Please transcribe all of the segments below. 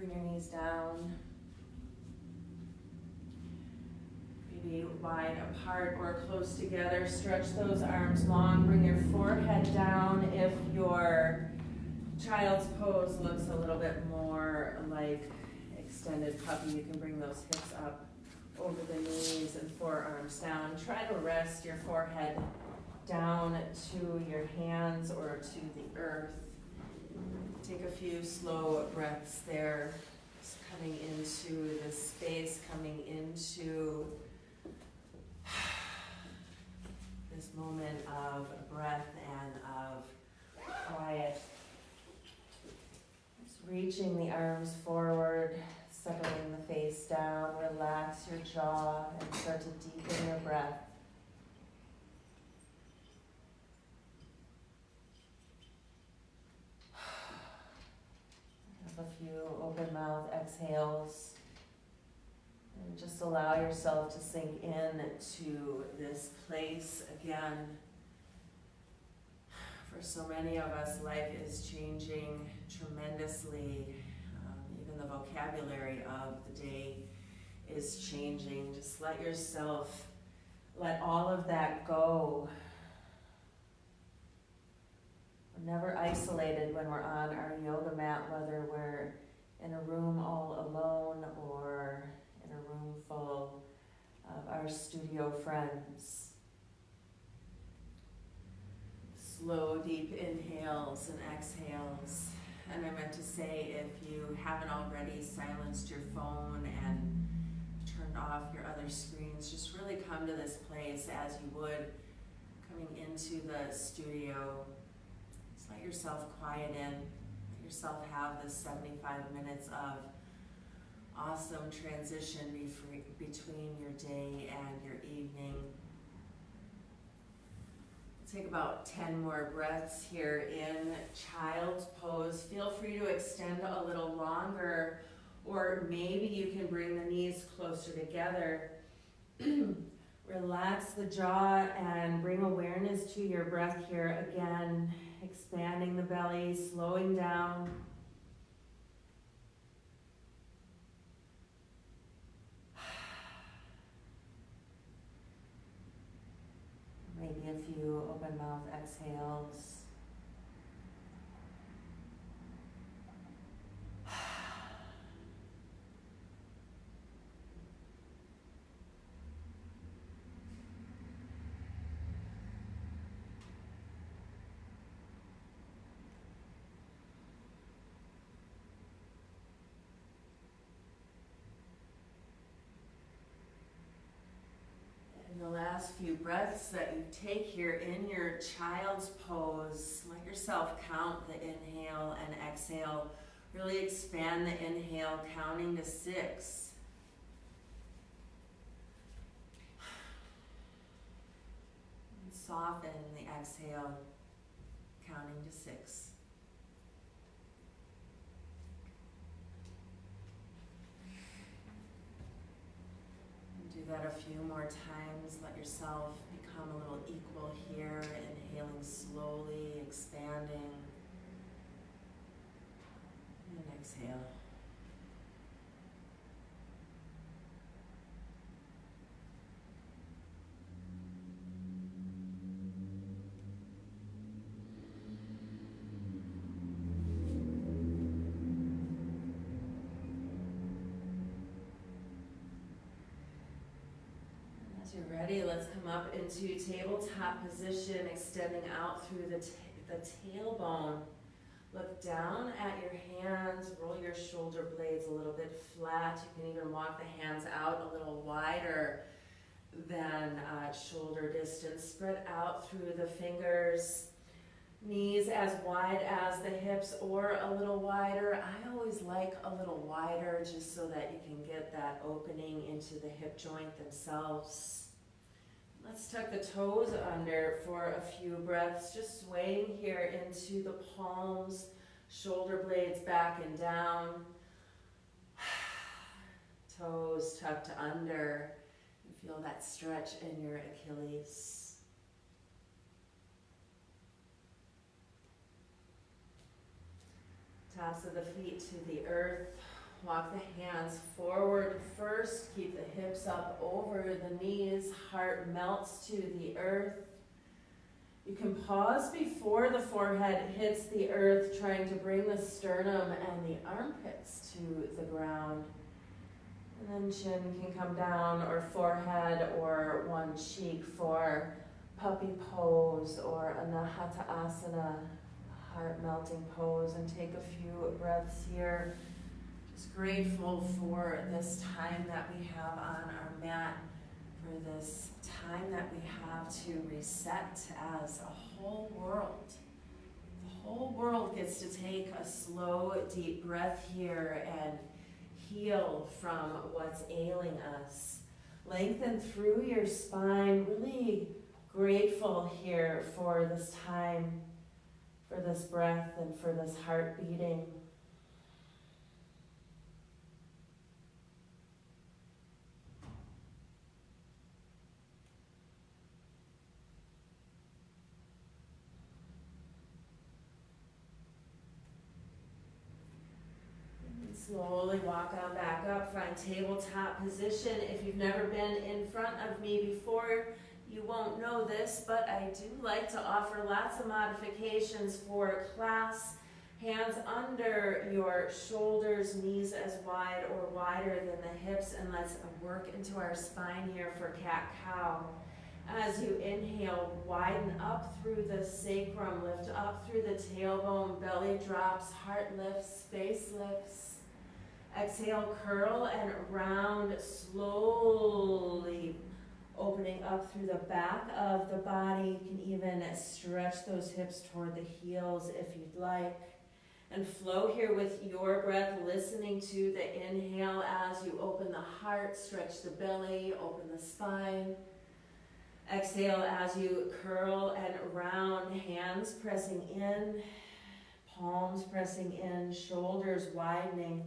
Bring your knees down. Maybe wide apart or close together. Stretch those arms long. Bring your forehead down. If your child's pose looks a little bit more like extended puppy, you can bring those hips up over the knees and forearms down. Try to rest your forehead down to your hands or to the earth. Take a few slow breaths there, just coming into this space, coming into this moment of breath and of quiet. Just reaching the arms forward, settling the face down, relax your jaw and start to deepen your breath. Have a few open mouth exhales. And just allow yourself to sink in to this place again. For so many of us, life is changing tremendously. Even the vocabulary of the day is changing. Just let yourself, let all of that go. We're never isolated when we're on our yoga mat, whether we're in a room all alone or in a room full of our studio friends. Slow, deep inhales and exhales. And I meant to say, if you haven't already silenced your phone and turned off your other screens, just really come to this place as you would coming into the studio. Just let yourself quiet in. Let yourself have this 75 minutes of awesome transition between your day and your evening. Take about 10 more breaths here in child's pose. Feel free to extend a little longer, or maybe you can bring the knees closer together. Relax the jaw and bring awareness to your breath here again, expanding the belly, slowing down. Maybe a few open mouth exhales. The last few breaths that you take here in your child's pose, let yourself count the inhale and exhale. Really expand the inhale, counting to 6. And soften the exhale, counting to 6. Do that a few more times. Let yourself become a little equal here, inhaling slowly, expanding, and exhale. You're ready, let's come up into tabletop position, extending out through the tailbone. Look down at your hands, roll your shoulder blades a little bit flat. You can even walk the hands out a little wider than shoulder distance. Spread out through the fingers. Knees as wide as the hips or a little wider. I always like a little wider just so that you can get that opening into the hip joint themselves. Let's tuck the toes under for a few breaths, just swaying here into the palms, shoulder blades back and down. Toes tucked under. And feel that stretch in your Achilles. Tops of the feet to the earth, Walk the hands forward first. Keep the hips up over the knees. Heart melts to the earth. You can pause before the forehead hits the earth, trying to bring the sternum and the armpits to the ground. And then chin can come down, or forehead, or one cheek for puppy pose or anahata asana, heart melting pose. And take a few breaths here. Just grateful for this time that we have on our mat, for this time that we have to reset as a whole world. The whole world gets to take a slow, deep breath here and heal from what's ailing us. Lengthen through your spine. Really grateful here for this time, for this breath, and for this heart beating. Slowly walk on back up, find tabletop position. If you've never been in front of me before, you won't know this, but I do like to offer lots of modifications for class. Hands under your shoulders, knees as wide or wider than the hips, and let's work into our spine here for cat-cow. As you inhale, widen up through the sacrum, lift up through the tailbone, belly drops, heart lifts, face lifts. Exhale, curl and round, slowly opening up through the back of the body. You can even stretch those hips toward the heels if you'd like. And flow here with your breath, listening to the inhale as you open the heart, stretch the belly, open the spine. Exhale as you curl and round, hands pressing in, palms pressing in, shoulders widening.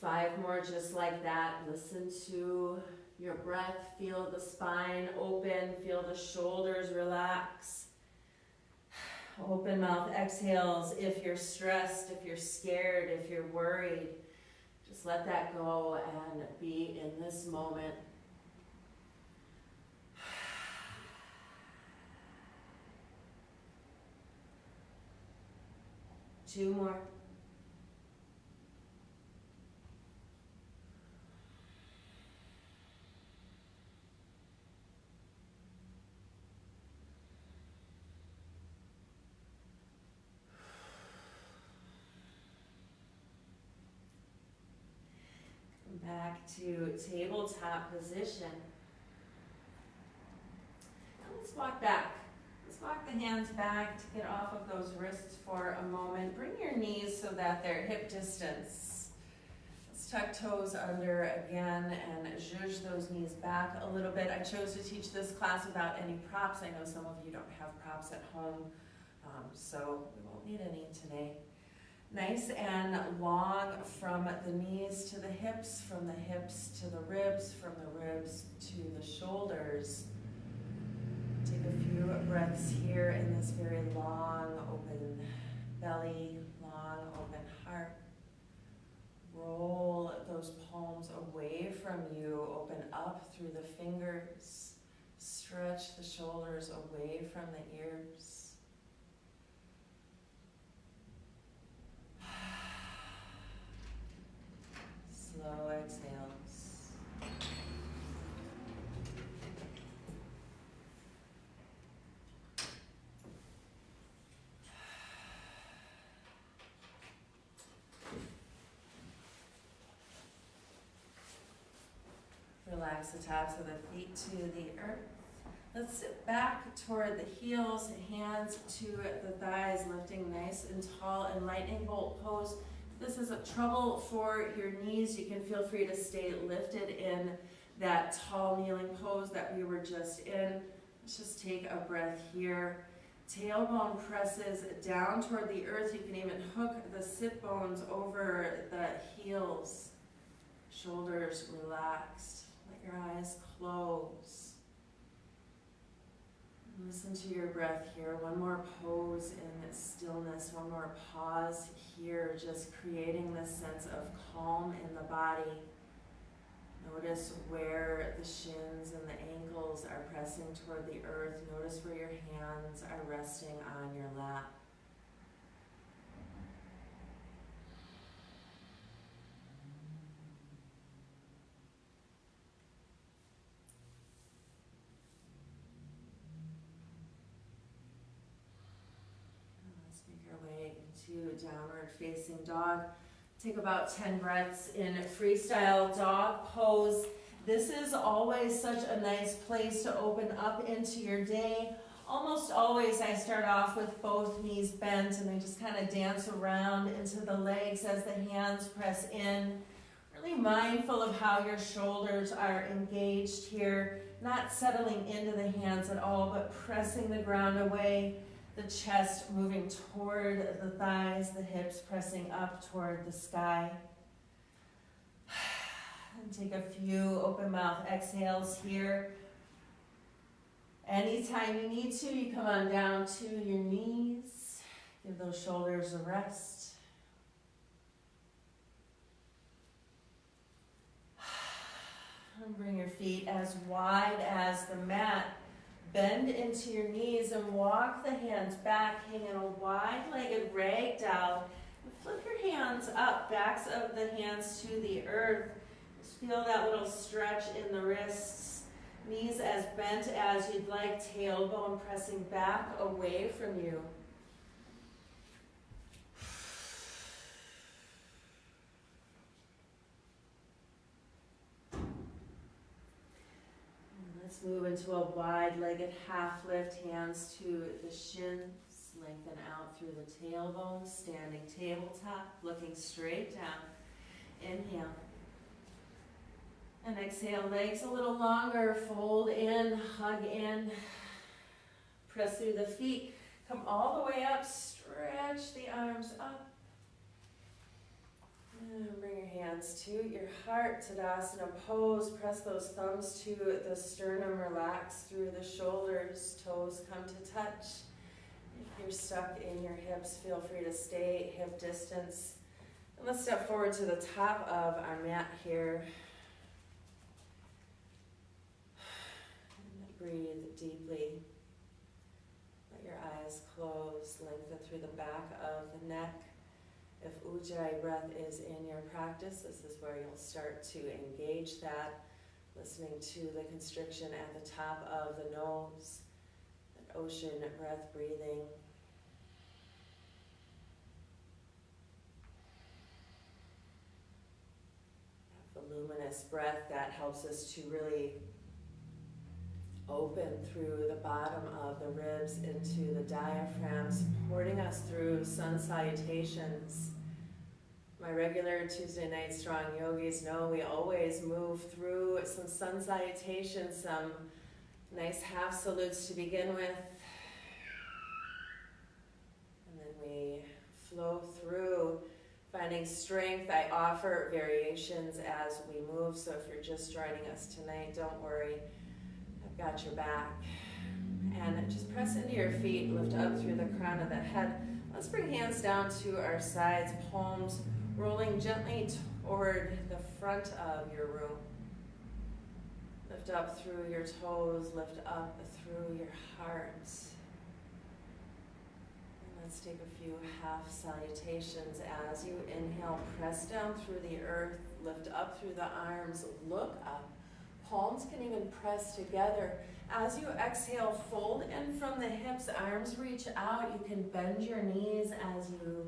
5 more just like that. Listen to your breath. Feel the spine open. Feel the shoulders relax. Open mouth exhales. If you're stressed, if you're scared, if you're worried, just let that go and be in this moment. 2 more. Back to tabletop position. Now let's walk back. Let's walk the hands back to get off of those wrists for a moment. Bring your knees so that they're hip distance. Let's tuck toes under again and zhuzh those knees back a little bit. I chose to teach this class without any props. I know some of you don't have props at home, so we won't need any today. Nice and long from the knees to the hips, from the hips to the ribs, from the ribs to the shoulders. Take a few breaths here in this very long, open belly, long, open heart. Roll those palms away from you, open up through the fingers. Stretch the shoulders away from the ears. Slow exhales. Relax the tops of the feet to the earth. Let's sit back toward the heels, hands to the thighs, lifting nice and tall in lightning bolt pose. This is a trouble for your knees. You can feel free to stay lifted in that tall kneeling pose that we were just in. Let's just take a breath here. Tailbone presses down toward the earth. You can even hook the sit bones over the heels. Shoulders relaxed. Let your eyes close. Listen to your breath here. One more pose in stillness. One more pause here, just creating this sense of calm in the body. Notice where the shins and the ankles are pressing toward the earth. Notice where your hands are resting on your lap. Let's make our way into downward facing dog. Take about 10 breaths in freestyle dog pose. This is always such a nice place to open up into your day. Almost always I start off with both knees bent and I just kind of dance around into the legs as the hands press in. Really mindful of how your shoulders are engaged here, not settling into the hands at all, but pressing the ground away. The chest moving toward the thighs, the hips pressing up toward the sky. And take a few open mouth exhales here. Anytime you need to, you come on down to your knees. Give those shoulders a rest. And bring your feet as wide as the mat. Bend into your knees and walk the hands back, hang in a wide-legged ragdoll. Flip your hands up, backs of the hands to the earth. Just feel that little stretch in the wrists. Knees as bent as you'd like, tailbone pressing back away from you. Move into a wide-legged half lift, hands to the shins, lengthen out through the tailbone, standing tabletop, looking straight down. Inhale. And exhale, legs a little longer, fold in, hug in, press through the feet, come all the way up, stretch the arms up. And bring your hands to your heart, Tadasana pose. Press those thumbs to the sternum, relax through the shoulders, toes come to touch. If you're stuck in your hips, feel free to stay hip distance. And let's step forward to the top of our mat here. And breathe deeply. Let your eyes close, lengthen through the back of the neck. If Ujjayi breath is in your practice, this is where you'll start to engage that, listening to the constriction at the top of the nose, that ocean breath breathing. That voluminous breath that helps us to really open through the bottom of the ribs into the diaphragm, supporting us through sun salutations. My regular Tuesday night strong yogis know we always move through some sun salutations, some nice half salutes to begin with. And then we flow through, finding strength. I offer variations as we move, so if you're just joining us tonight, don't worry. Got your back. And just press into your feet, lift up through the crown of the head. Let's bring hands down to our sides, palms rolling gently toward the front of your room. Lift up through your toes, lift up through your heart. And let's take a few half salutations. As you inhale, press down through the earth, lift up through the arms, look up. Palms can even press together. As you exhale, fold in from the hips, arms reach out. You can bend your knees as you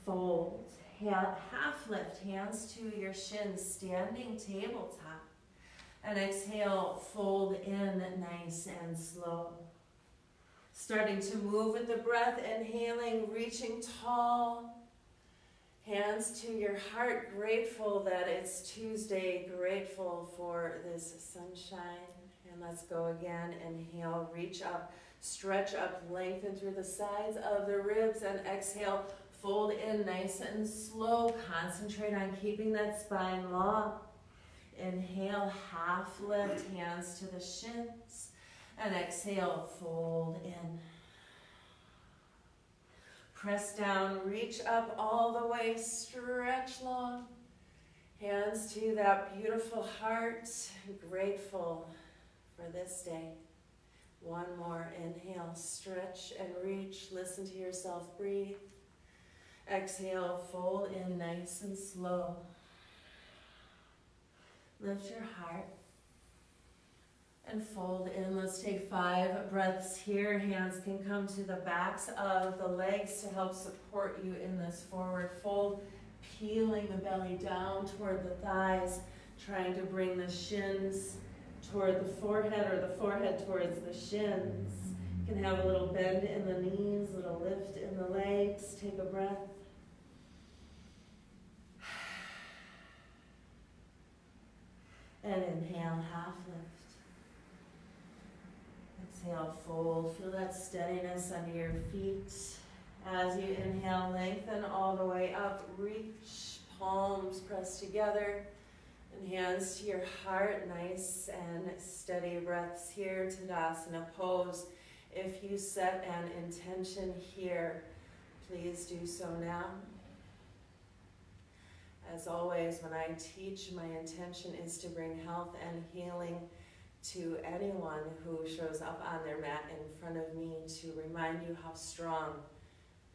fold. Half lift, hands to your shins, standing tabletop. And exhale, fold in nice and slow. Starting to move with the breath, inhaling, reaching tall. Hands to your heart, grateful that it's Tuesday, grateful for this sunshine. And let's go again. Inhale, reach up, stretch up, lengthen through the sides of the ribs, and exhale, fold in nice and slow. Concentrate on keeping that spine long. Inhale, half lift, hands to the shins, and exhale, fold in. Press down, reach up all the way, stretch long. Hands to that beautiful heart, grateful for this day. One more, inhale, stretch and reach, listen to yourself, breathe. Exhale, fold in nice and slow. Lift your heart and fold in. Let's take 5 breaths here. Hands can come to the backs of the legs to help support you in this forward fold. Peeling the belly down toward the thighs, trying to bring the shins toward the forehead or the forehead towards the shins. You can have a little bend in the knees, a little lift in the legs. Take a breath. And inhale, half lift. Exhale, fold. Feel that steadiness under your feet. As you inhale, lengthen all the way up. Reach, palms press together. And hands to your heart. Nice and steady breaths here. Tadasana pose. If you set an intention here, please do so now. As always, when I teach, my intention is to bring health and healing to anyone who shows up on their mat in front of me, to remind you how strong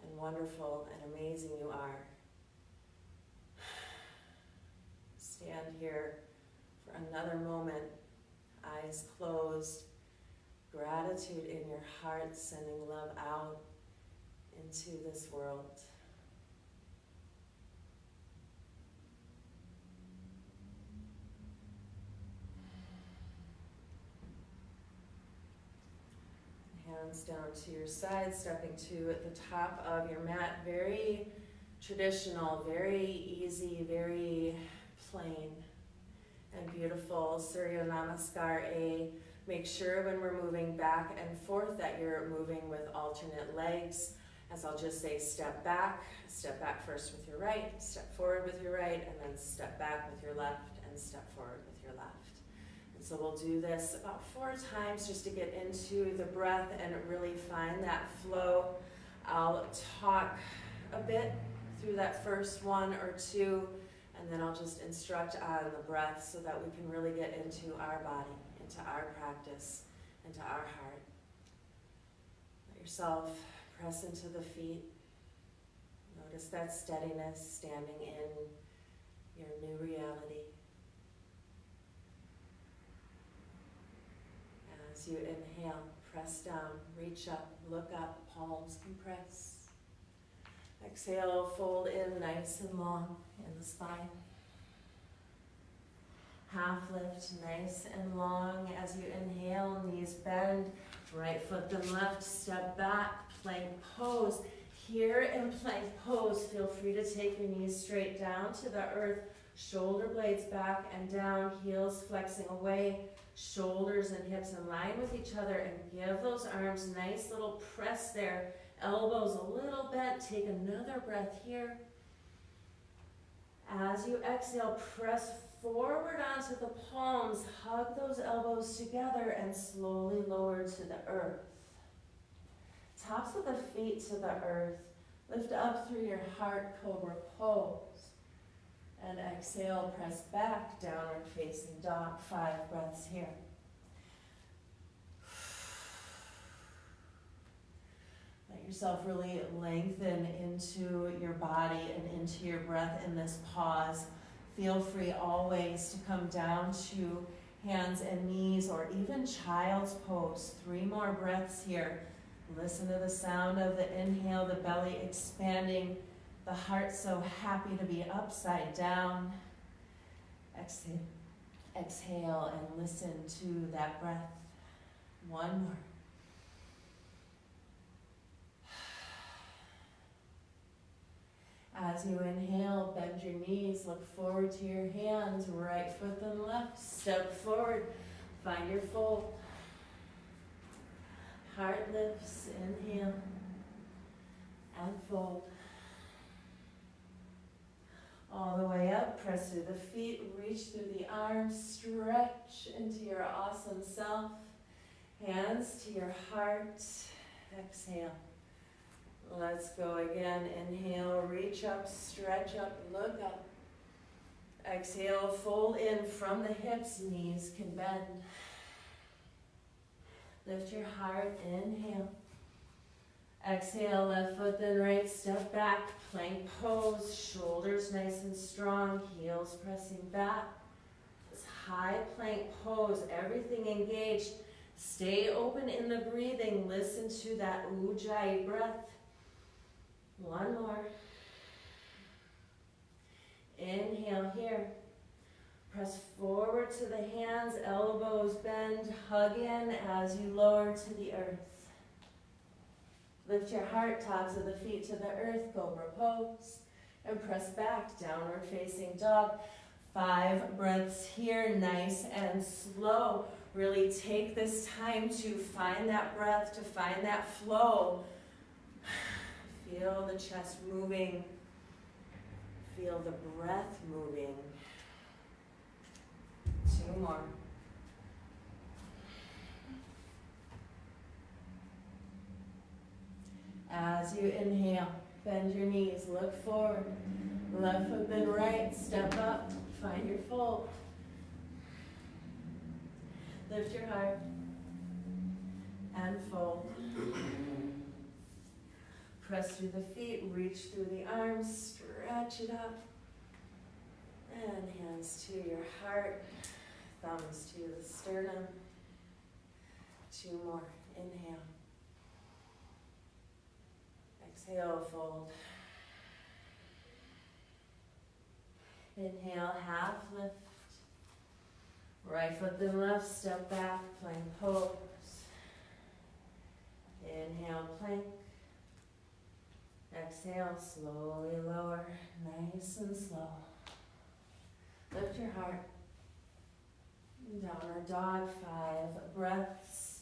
and wonderful and amazing you are. Stand here for another moment, eyes closed, gratitude in your heart, sending love out into this world. Hands down to your side, stepping to at the top of your mat. Very traditional, very easy, very plain and beautiful. Surya Namaskar A. Make sure when we're moving back and forth that you're moving with alternate legs. As I'll just say, step back first with your right, step forward with your right, and then step back with your left, and step forward with your left. So we'll do this about 4 times just to get into the breath and really find that flow. I'll talk a bit through that first 1 or 2, and then I'll just instruct on the breath so that we can really get into our body, into our practice, into our heart. Let yourself press into the feet. Notice that steadiness standing in your new reality. As you inhale, press down, reach up, look up, palms compress. Exhale, fold in nice and long in the spine. Half lift, nice and long. As you inhale, knees bend, right foot then left, step back, plank pose. Here in plank pose, feel free to take your knees straight down to the earth, shoulder blades back and down, heels flexing away, shoulders and hips in line with each other, and give those arms nice little press there. Elbows a little bent. Take another breath here. As you exhale, press forward onto the palms. Hug those elbows together and slowly lower to the earth. Tops of the feet to the earth. Lift up through your heart, cobra pose. And exhale, press back, downward facing dog. 5 breaths here. Let yourself really lengthen into your body and into your breath in this pause. Feel free always to come down to hands and knees or even child's pose. 3 more breaths here. Listen to the sound of the inhale, the belly expanding, the heart so happy to be upside down. Exhale and listen to that breath. 1 more. As you inhale, bend your knees, look forward to your hands, right foot then left, step forward, find your fold. Heart lifts, inhale, and fold. All the way up, press through the feet, reach through the arms, stretch into your awesome self. Hands to your heart, exhale. Let's go again. Inhale, reach up, stretch up, look up. Exhale, fold in from the hips, knees can bend. Lift your heart, inhale. Exhale, left foot then right, step back, plank pose, shoulders nice and strong, heels pressing back. This high plank pose, everything engaged. Stay open in the breathing, listen to that ujjayi breath. One more. Inhale here. Press forward to the hands, elbows bend, hug in as you lower to the earth. Lift your heart, tops of the feet to the earth, cobra pose, and press back, downward facing dog. 5 breaths here, nice and slow. Really take this time to find that breath, to find that flow. Feel the chest moving. Feel the breath moving. 2 more. As you inhale, bend your knees, look forward. Left foot then right, step up, find your fold. Lift your heart and fold. Press through the feet, reach through the arms, stretch it up. And hands to your heart, thumbs to the sternum. 2 more, inhale. Exhale, fold. Inhale, half lift. Right foot then left, step back, plank pose. Inhale, plank. Exhale, slowly lower, nice and slow. Lift your heart. Downward dog, 5 breaths.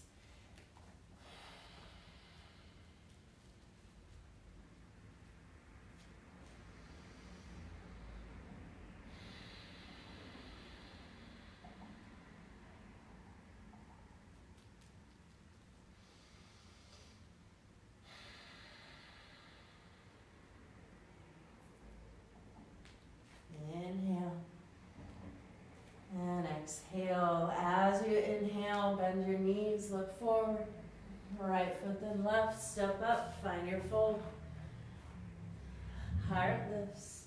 Inhale. And exhale. As you inhale, bend your knees, look forward. Right foot then left, step up, find your fold. Heart lifts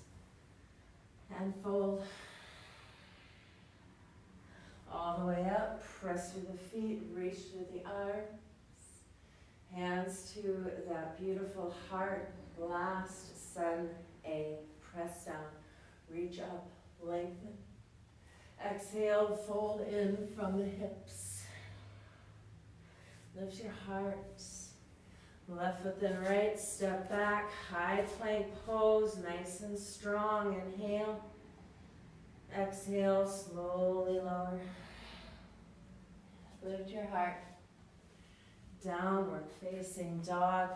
and fold. All the way up, press through the feet, reach through the arms. Hands to that beautiful heart, blast, send a press down. Reach up, lengthen. Exhale, fold in from the hips. Lift your heart. Left foot then right, step back, high plank pose, nice and strong. Inhale. Exhale, slowly lower. Lift your heart. Downward facing dog.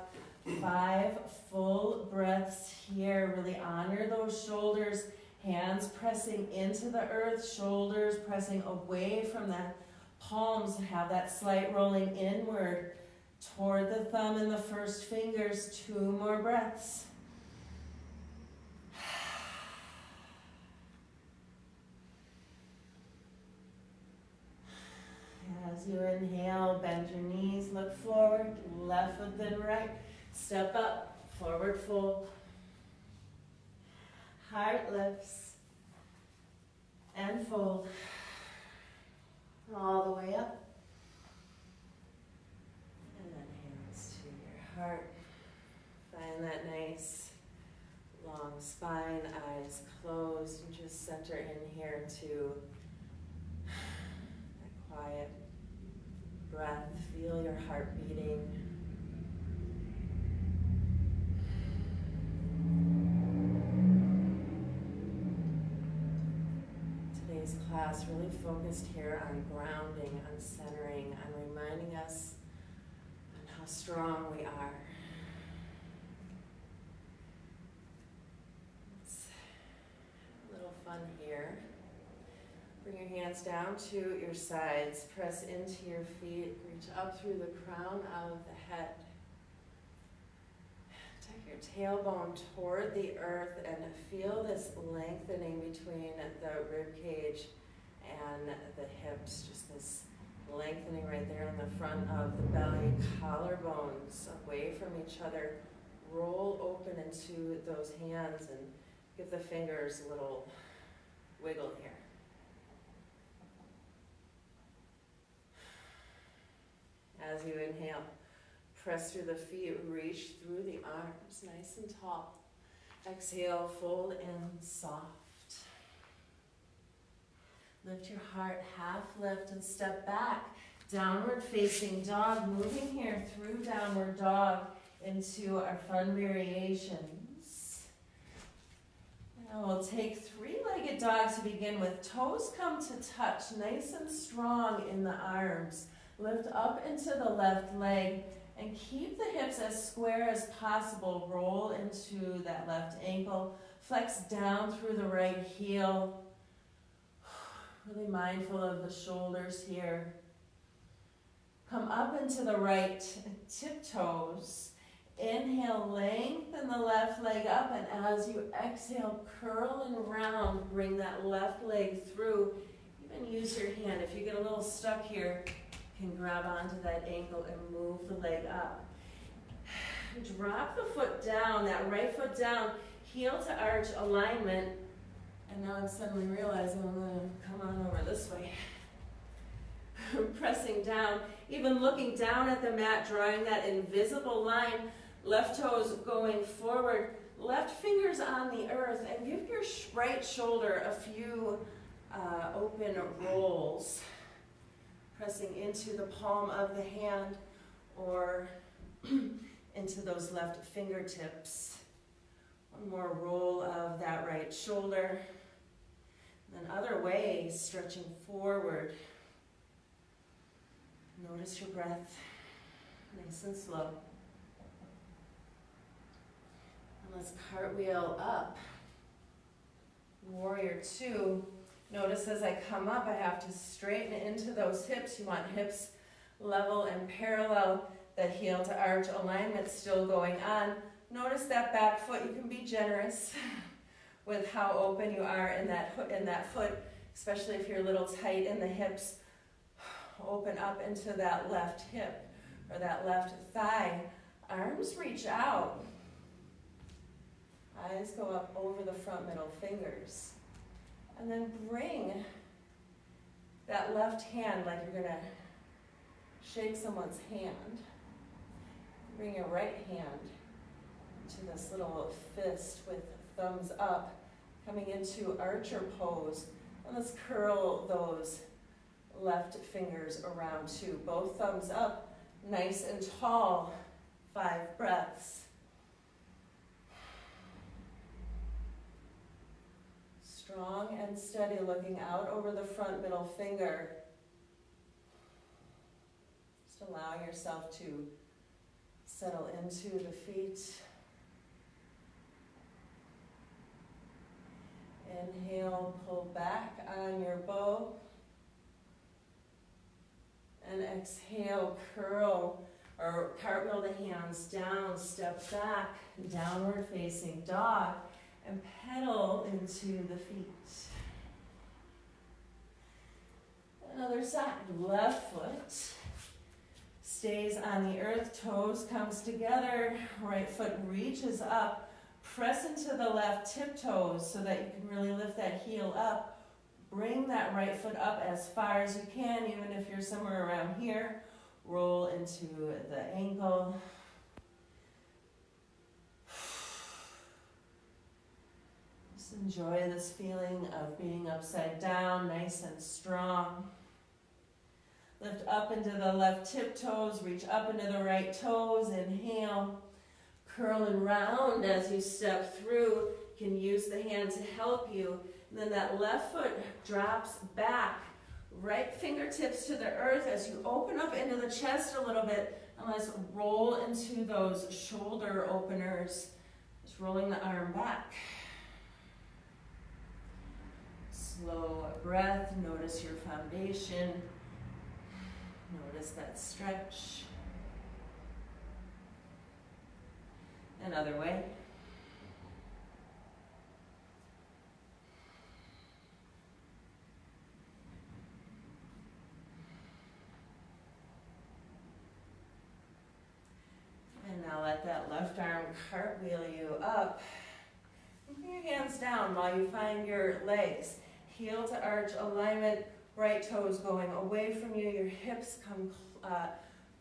5 full breaths here. Really honor those shoulders. Hands pressing into the earth, shoulders pressing away from the palms. Have that slight rolling inward toward the thumb and the first fingers. 2 more breaths. As you inhale, bend your knees, look forward, left foot then right, step up, forward fold. Heart lifts and fold. All the way up. And then hands to your heart. Find that nice long spine, eyes closed, and just center in here to a quiet breath. Feel your heart beating. Today's class really focused here on grounding, on centering, on reminding us on how strong we are. Let's have a little fun here. Bring your hands down to your sides. Press into your feet. Reach up through the crown of the head. Your tailbone toward the earth, and feel this lengthening between the rib cage and the hips, just this lengthening right there in the front of the belly, collarbones away from each other. Roll open into those hands and give the fingers a little wiggle here. As you inhale, press through the feet, reach through the arms, nice and tall. Exhale, fold in soft. Lift your heart, half lift and step back. Downward facing dog, moving here through downward dog into our fun variations. Now we'll take three-legged dog to begin with. Toes come to touch, nice and strong in the arms. Lift up into the left leg and keep the hips as square as possible. Roll into that left ankle. Flex down through the right heel. Really mindful of the shoulders here. Come up into the right tiptoes. Inhale, lengthen the left leg up, and as you exhale, curl and round. Bring that left leg through. Even use your hand. If you get a little stuck here, you can grab onto that ankle and move the leg up. Drop the foot down, that right foot down, heel to arch alignment. And now I'm suddenly realizing I'm going to come on over this way. Pressing down, even looking down at the mat, drawing that invisible line. Left toes going forward, left fingers on the earth, and give your right shoulder a few open rolls. Pressing into the palm of the hand or into those left fingertips. One more roll of that right shoulder. And then other way, stretching forward. Notice your breath, nice and slow. And let's cartwheel up. Warrior two. Notice as I come up, I have to straighten into those hips. You want hips level and parallel, that heel to arch alignment still going on. Notice that back foot. You can be generous with how open you are in that foot, especially if you're a little tight in the hips. Open up into that left hip or that left thigh. Arms reach out. Eyes go up over the front middle fingers. And then bring that left hand like you're going to shake someone's hand. Bring your right hand to this little fist with thumbs up, coming into archer pose. And let's curl those left fingers around too. Both thumbs up, nice and tall. 5 breaths. Strong and steady, looking out over the front middle finger. Just allowing yourself to settle into the feet. Inhale, pull back on your bow. And exhale, curl or cartwheel the hands down, step back, downward facing dog. And pedal into the feet. Another side, left foot stays on the earth, toes comes together, right foot reaches up, press into the left tiptoes so that you can really lift that heel up. Bring that right foot up as far as you can, even if you're somewhere around here. Roll into the ankle. Enjoy this feeling of being upside down, nice and strong. Lift up into the left tiptoes, reach up into the right toes, inhale. Curl and round as you step through. You can use the hand to help you. And then that left foot drops back. Right fingertips to the earth as you open up into the chest a little bit. And let's roll into those shoulder openers. Just rolling the arm back. Slow breath, notice your foundation, notice that stretch. Another way. And now let that left arm cartwheel you up. And bring your hands down while you find your legs. Heel to arch alignment, right toes going away from you. Your hips come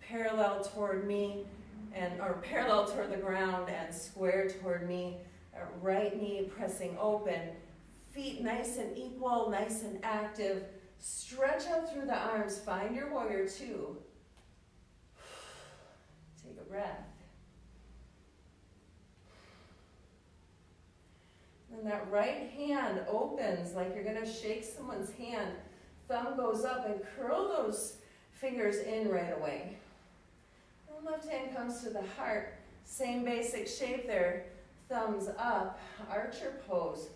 parallel toward me, or parallel toward the ground and square toward me. Right knee pressing open. Feet nice and equal, nice and active. Stretch out through the arms. Find your warrior two. Take a breath. And that right hand opens like you're going to shake someone's hand. Thumb goes up and curl those fingers in right away. And left hand comes to the heart. Same basic shape there. Thumbs up, archer pose,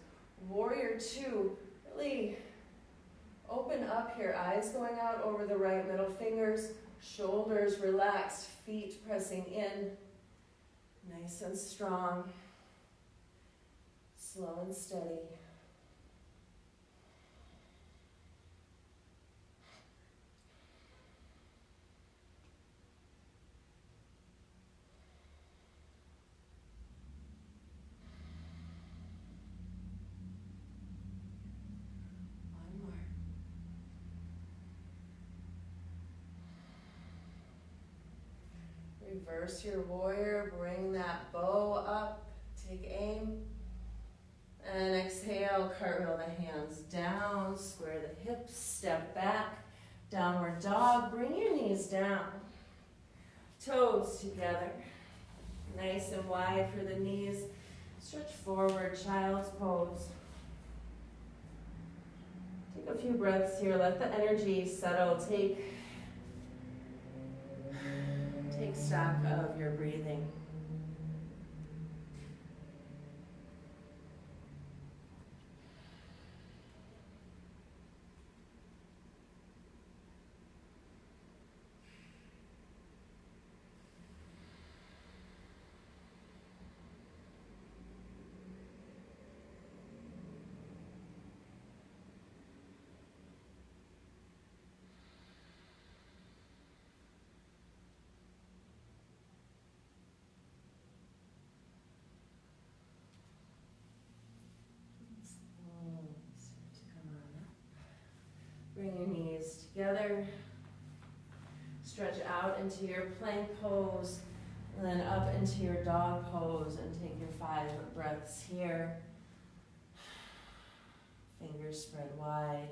warrior two. Really open up here, eyes going out over the right middle fingers, shoulders relaxed, feet pressing in. Nice and strong. Slow and steady. One more. Reverse your warrior, bring that bow up, take aim. And exhale, cartwheel the hands down, square the hips, step back, downward dog, bring your knees down. Toes together, nice and wide for the knees. Stretch forward, child's pose. Take a few breaths here, let the energy settle. Take stock of your breathing. Bring your knees together. Stretch out into your plank pose, and then up into your dog pose, and take your 5 breaths here. Fingers spread wide.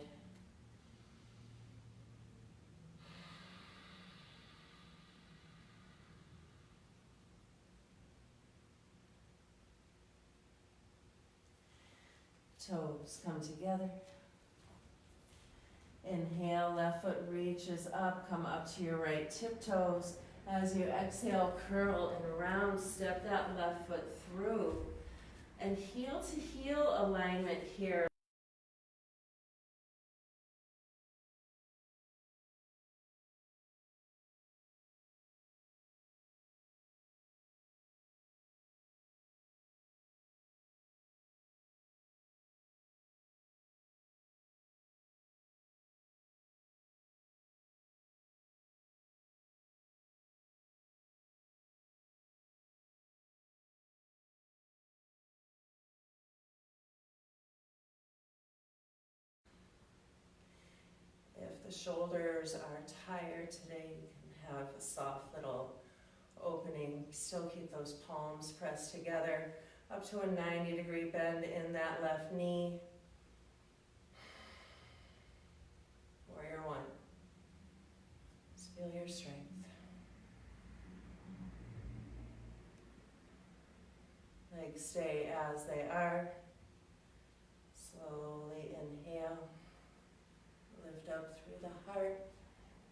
Toes come together. Inhale, left foot reaches up, come up to your right tiptoes. As you exhale, curl and round step that left foot through. And heel to heel alignment here. If the shoulders are tired today, you can have a soft little opening. Still keep those palms pressed together. Up to a 90-degree bend in that left knee. Warrior one. Just feel your strength. Legs stay as they are. Slowly inhale. Lift up through the heart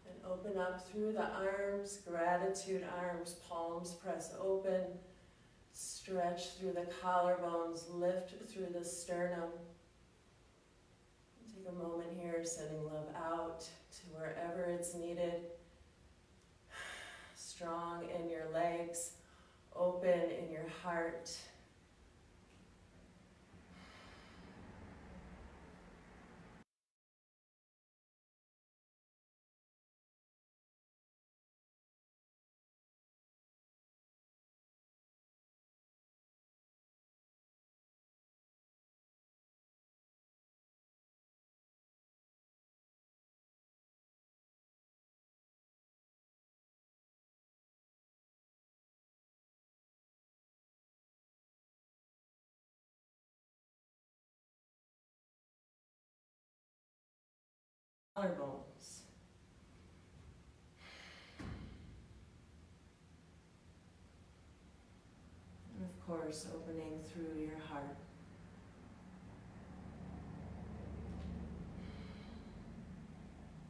and open up through the arms. Gratitude arms, palms press open. Stretch through the collarbones, lift through the sternum. Take a moment here, sending love out to wherever it's needed. Strong in your legs. open in your heart. Collarbones. And of course, opening through your heart.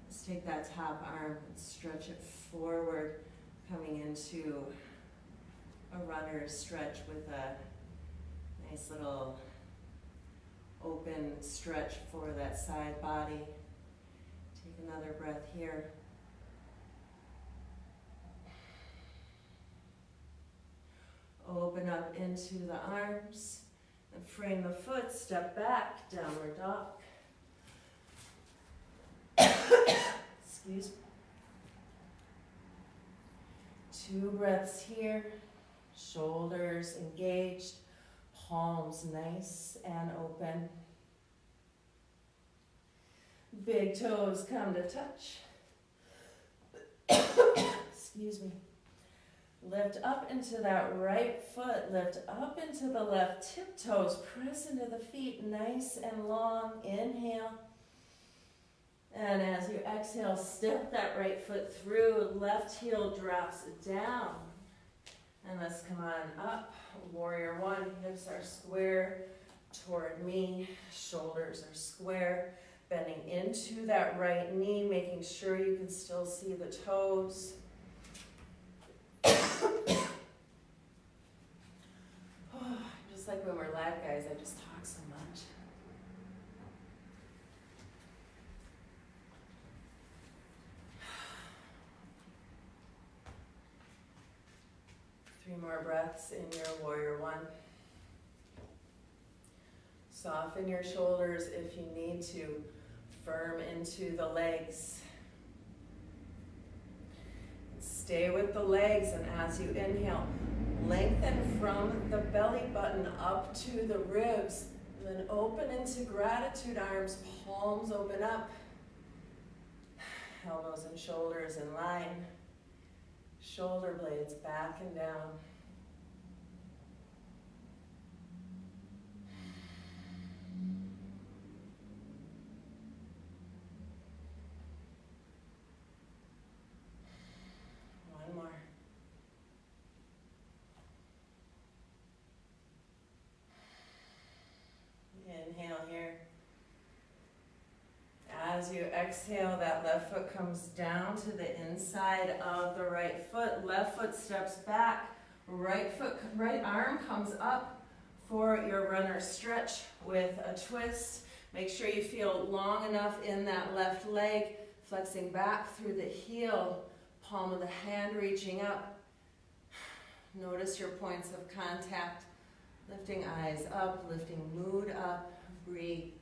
Let's take that top arm and stretch it forward, coming into a runner's stretch with a nice little open stretch for that side body. Take another breath here. Open up into the arms and frame the foot, step back, downward dog. Excuse me. 2 breaths here, shoulders engaged, palms nice and open. Big toes come to touch. Excuse me. Lift up into that right foot, lift up into the left tiptoes, press into the feet nice and long, inhale. And as you exhale, step that right foot through, left heel drops down. And let's come on up, warrior one, hips are square toward me, shoulders are square, bending into that right knee, making sure you can still see the toes. Just like when we're live, guys, I just talk so much. Three more breaths in your warrior one. Soften your shoulders if you need to. Firm into the legs. Stay with the legs, and as you inhale, lengthen from the belly button up to the ribs, and then open into gratitude arms, palms open up, elbows and shoulders in line, shoulder blades back and down. One more. Inhale here. As you exhale, that left foot comes down to the inside of the right foot. Left foot steps back. Right arm comes up for your runner stretch with a twist. Make sure you feel long enough in that left leg, flexing back through the heel, palm of the hand reaching up. Notice your points of contact. Lifting eyes up, lifting mood up, breathe.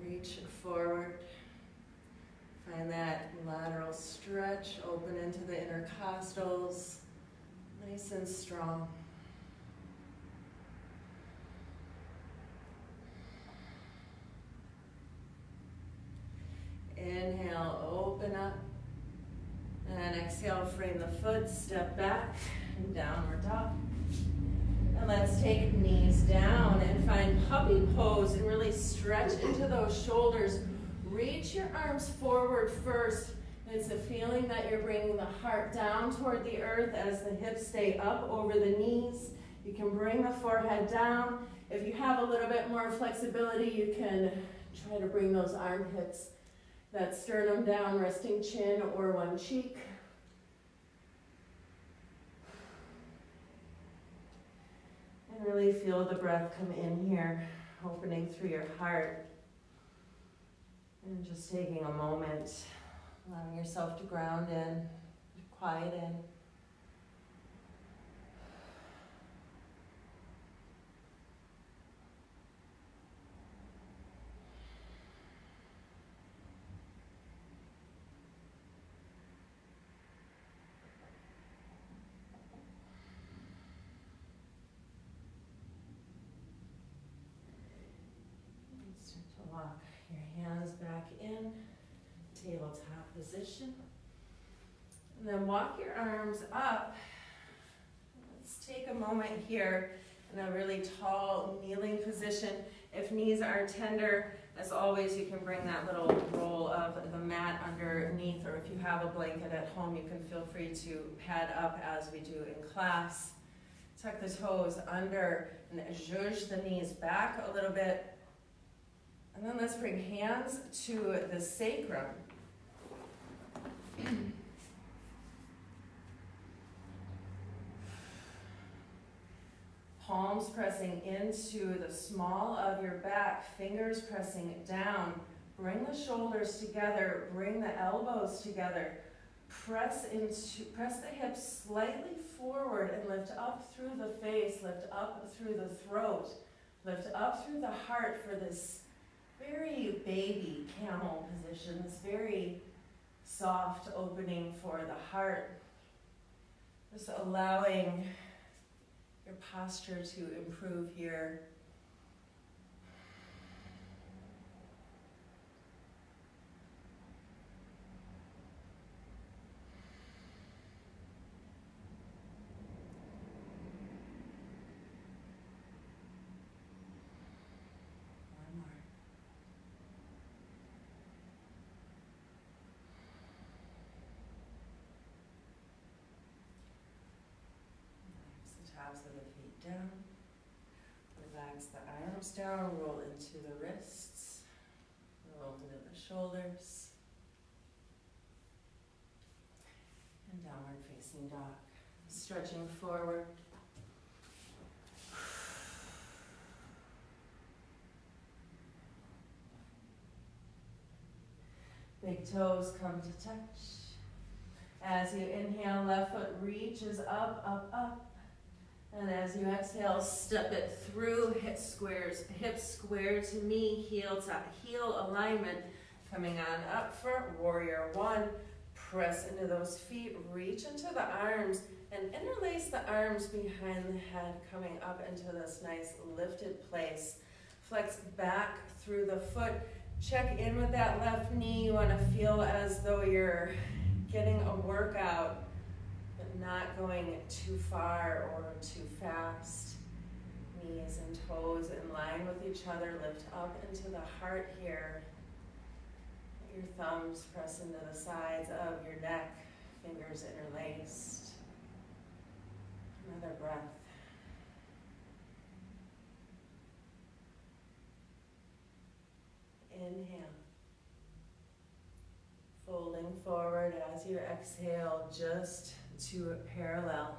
Reach forward. Find that lateral stretch, open into the intercostals, nice and strong. Inhale, open up, and exhale, frame the foot, step back, and downward dog. And let's take knees down and find puppy pose and really stretch into those shoulders. Reach your arms forward first. It's a feeling that you're bringing the heart down toward the earth as the hips stay up over the knees. You can bring the forehead down. If you have a little bit more flexibility, you can try to bring those armpits, that sternum down, resting chin or one cheek. And really feel the breath come in here, opening through your heart. And just taking a moment, allowing yourself to ground in, quiet in. Start to walk your hands back in, tabletop position. And then walk your arms up. Let's take a moment here in a really tall kneeling position. If knees are tender, as always, you can bring that little roll of the mat underneath, or if you have a blanket at home, you can feel free to pad up as we do in class. Tuck the toes under and zhuzh the knees back a little bit. And then let's bring hands to the sacrum. Palms pressing into the small of your back, fingers pressing down. Bring the shoulders together, bring the elbows together. Press the hips slightly forward and lift up through the face, lift up through the throat, lift up through the heart for this very baby camel position, this very soft opening for the heart. Just allowing your posture to improve here. One more. Relax the tops of the feet down. Relax the arms down, roll into the wrists, roll into the shoulders, and downward facing dog. Stretching forward. Big toes come to touch. As you inhale, left foot reaches up, up, up. And as you exhale, step it through, hips square to knee, heel to heel alignment. Coming on up for warrior one. Press into those feet, reach into the arms, and interlace the arms behind the head, coming up into this nice lifted place. Flex back through the foot. Check in with that left knee. You want to feel as though you're getting a workout, but not going too far or too fast. Knees and toes in line with each other. Lift up into the heart here. Let your thumbs press into the sides of your neck, fingers interlaced. Another breath. Inhale. Folding forward as you exhale, just to parallel.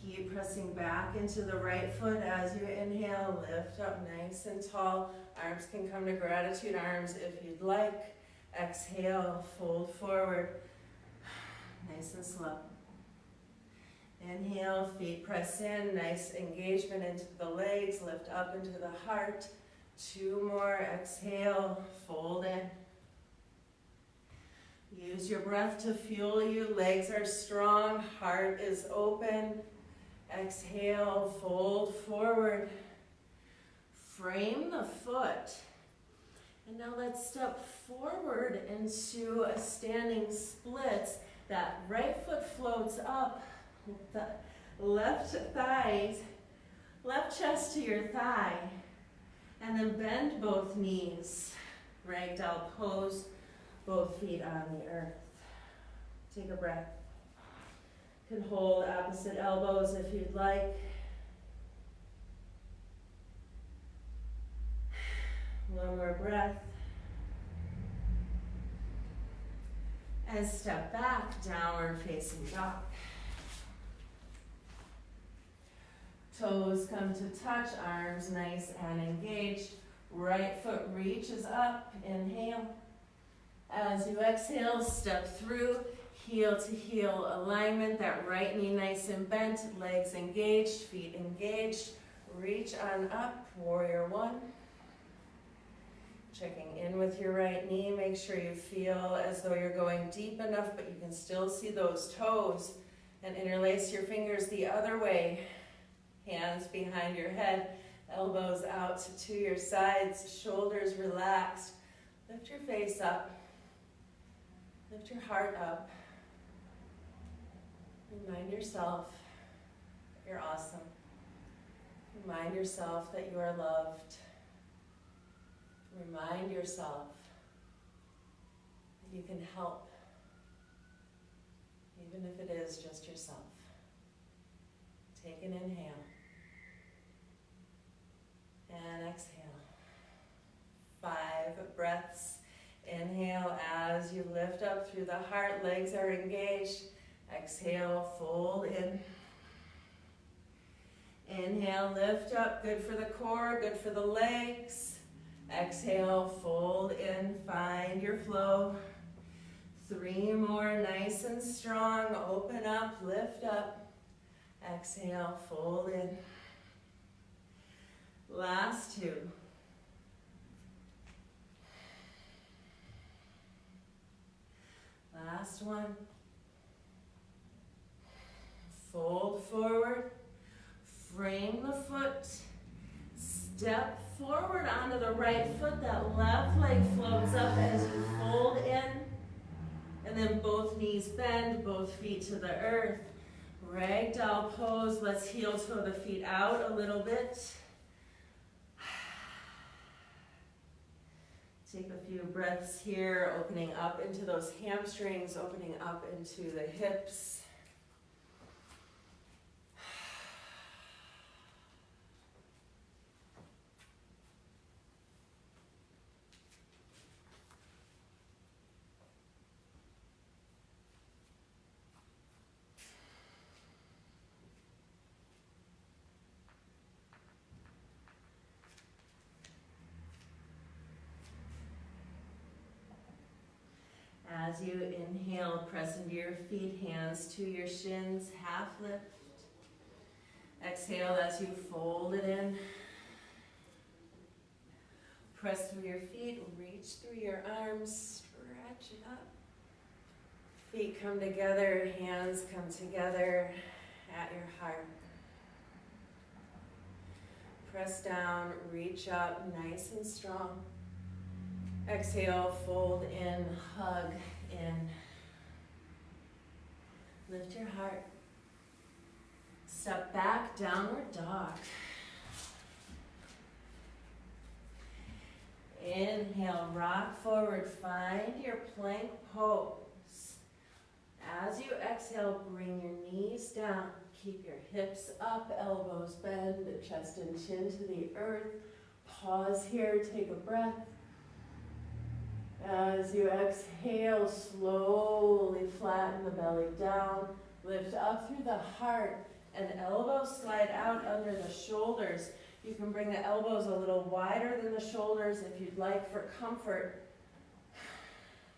Keep pressing back into the right foot as you inhale. Lift up nice and tall. Arms can come to gratitude arms if you'd like. Exhale, fold forward. Nice and slow. Inhale, feet press in. Nice engagement into the legs. Lift up into the heart. Two more. Exhale, fold in. Use your breath to fuel you. Legs are strong. Heart is open. Exhale, fold forward. Frame the foot. And now let's step forward into a standing split. That right foot floats up. The left thighs, left chest to your thigh. And then bend both knees. Ragdoll pose, both feet on the earth. Take a breath. You can hold opposite elbows if you'd like. One more breath. And step back, downward facing dog. Toes come to touch, arms nice and engaged. Right foot reaches up, inhale. As you exhale, step through, heel to heel alignment, that right knee nice and bent, legs engaged, feet engaged. Reach on up, warrior one. Checking in with your right knee, make sure you feel as though you're going deep enough, but you can still see those toes. And interlace your fingers the other way. Hands behind your head, elbows out to your sides, shoulders relaxed. Lift your face up. Lift your heart up. Remind yourself that you're awesome. Remind yourself that you are loved. Remind yourself that you can help, even if it is just yourself. Take an inhale and exhale. 5 breaths. Inhale as you lift up through the heart, legs are engaged. Exhale, fold in. Inhale, lift up, good for the core, good for the legs. Exhale, fold in, find your flow. 3 more, nice and strong, open up, lift up. Exhale, fold in. Last 2. Last one. Fold forward, frame the foot, step forward onto the right foot, that left leg floats up as you fold in, and then both knees bend, both feet to the earth. Ragdoll pose, let's heel toe the feet out a little bit. Take a few breaths here, opening up into those hamstrings, opening up into the hips. As you inhale, press into your feet, hands to your shins, half lift. Exhale as you fold it in. Press through your feet, reach through your arms, stretch it up. Feet come together, hands come together at your heart. Press down, reach up, nice and strong. Exhale, fold in, hug in. Lift your heart. Step back, downward dog. Inhale, rock forward, find your plank pose. As you exhale, bring your knees down. Keep your hips up, elbows bend, chest and chin to the earth. Pause here, take a breath. As you exhale, slowly flatten the belly down. Lift up through the heart and elbows slide out under the shoulders. You can bring the elbows a little wider than the shoulders if you'd like for comfort.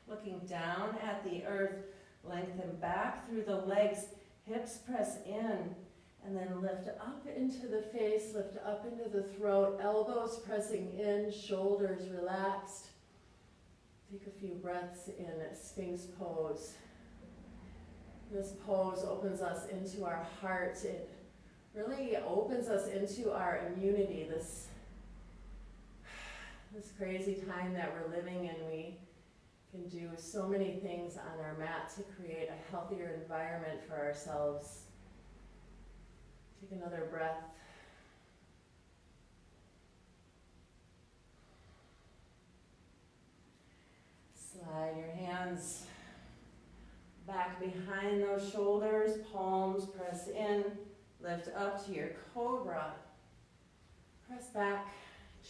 Looking down at the earth, lengthen back through the legs, hips press in, and then lift up into the face, lift up into the throat, elbows pressing in, shoulders relaxed. Take a few breaths in Sphinx pose. This pose opens us into our heart. It really opens us into our immunity, this crazy time that we're living in. We can do so many things on our mat to create a healthier environment for ourselves. Take another breath. Slide your hands back behind those shoulders, palms press in, lift up to your cobra. Press back,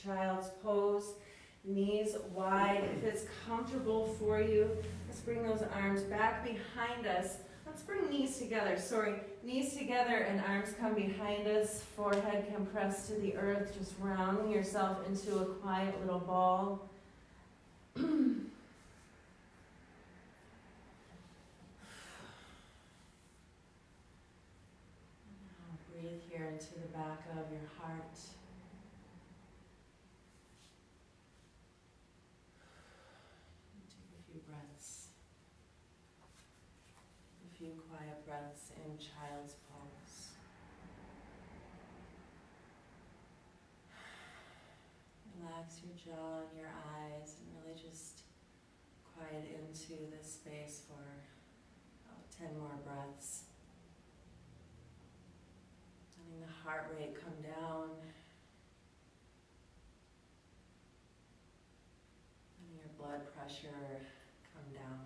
child's pose, knees wide. If it's comfortable for you, let's bring those arms back behind us. Let's bring knees together, knees together and arms come behind us, forehead compressed to the earth, just rounding yourself into a quiet little ball. Now breathe here into the back of your heart. Take a few breaths. A few quiet breaths in child's pose. Relax your jaw and your eyes and really just quiet into this space for about 10 more breaths. Letting the heart rate come down. Letting your blood pressure come down.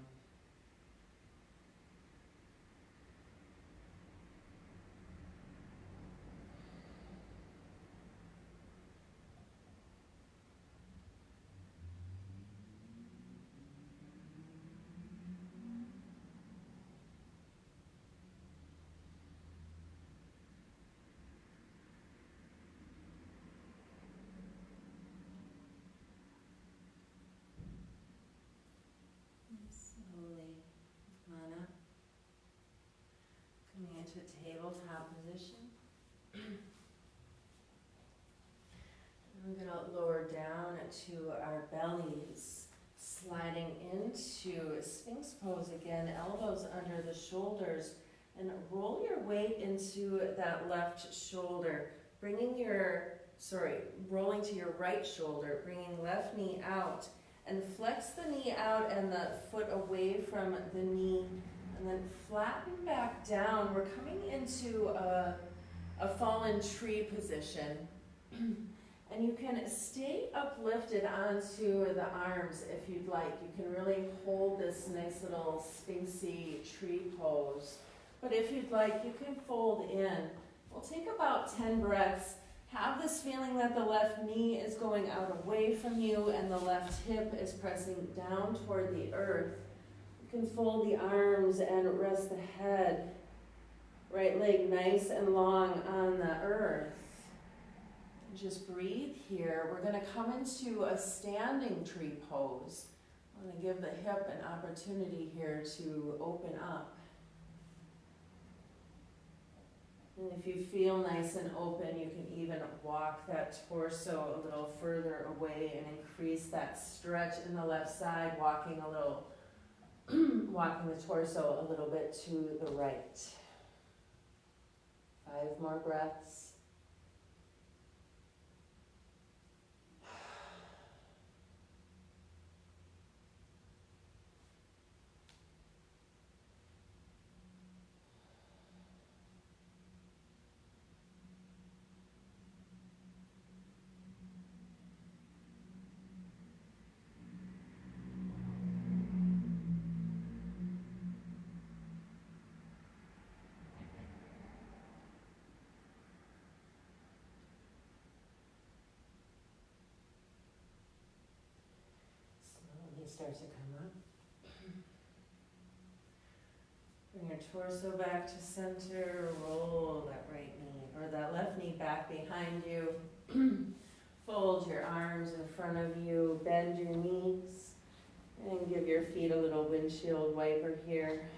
Slowly come on up. Coming into tabletop position. And we're going to lower down to our bellies, sliding into Sphinx pose again, elbows under the shoulders, and roll your weight into that left shoulder, rolling to your right shoulder, bringing left knee out, and flex the knee out and the foot away from the knee, and then flatten back down. We're coming into a fallen tree position. And you can stay uplifted onto the arms if you'd like. You can really hold this nice little sphinxy tree pose. But if you'd like, you can fold in. We'll take about 10 breaths. Have this feeling that the left knee is going out away from you and the left hip is pressing down toward the earth. You can fold the arms and rest the head. Right leg nice and long on the earth. Just breathe here. We're going to come into a standing tree pose. I'm going to give the hip an opportunity here to open up. And if you feel nice and open, you can even walk that torso a little further away and increase that stretch in the left side, walking the torso a little bit to the right. 5 more breaths. Start to come up. Bring your torso back to center. Roll that right knee or that left knee back behind you. Fold your arms in front of you. Bend your knees and give your feet a little windshield wiper here.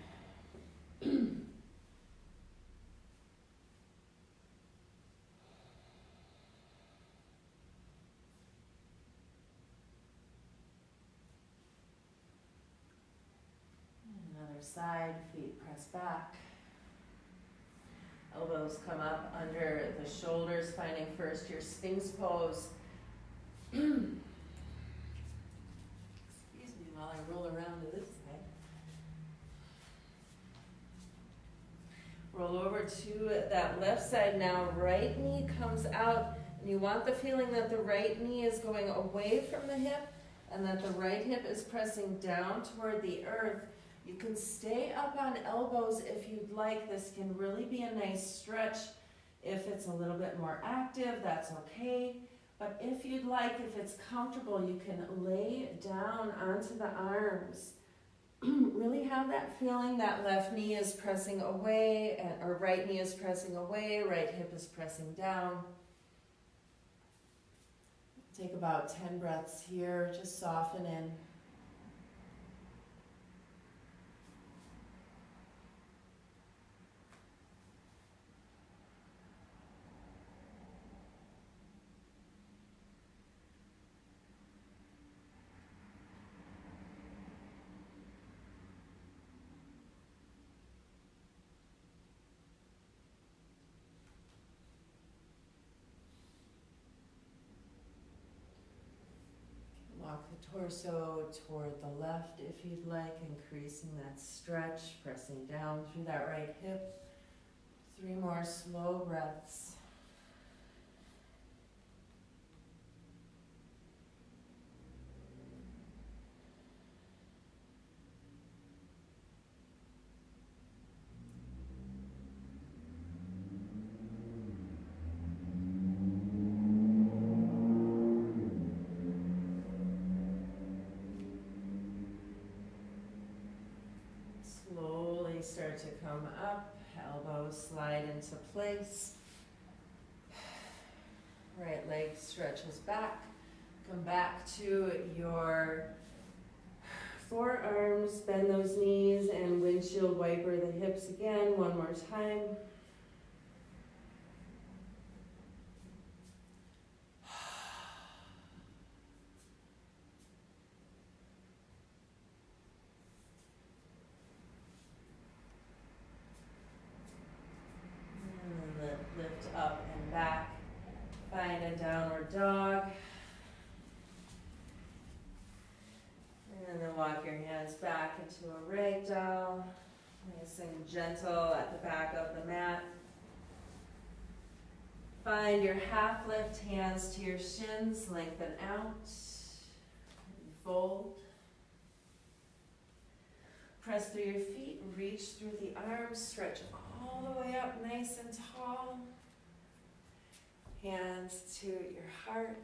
Side, feet press back. Elbows come up under the shoulders, finding first your Sphinx pose. Excuse me while I roll around to this side. Roll over to that left side now. Right knee comes out, and you want the feeling that the right knee is going away from the hip and that the right hip is pressing down toward the earth. You can stay up on elbows if you'd like. This can really be a nice stretch. If it's a little bit more active, that's okay. But if you'd like, if it's comfortable, you can lay down onto the arms really have that feeling that left knee is pressing away, or right knee is pressing away, right hip is pressing down. Take about 10 breaths here, just soften in. Walk the torso toward the left if you'd like, increasing that stretch, pressing down through that right hip. 3 more slow breaths. Slowly start to come up, elbows slide into place. Right leg stretches back. Come back to your forearms, bend those knees, and windshield wiper the hips again, one more time. And then lift up and back. Find a downward dog. And then walk your hands back into a ragdoll. Nice and gentle at the back of the mat. Find your half lift, hands to your shins, lengthen out. Fold. Press through your feet, reach through the arms, stretch all the way up nice and tall. Hands to your heart.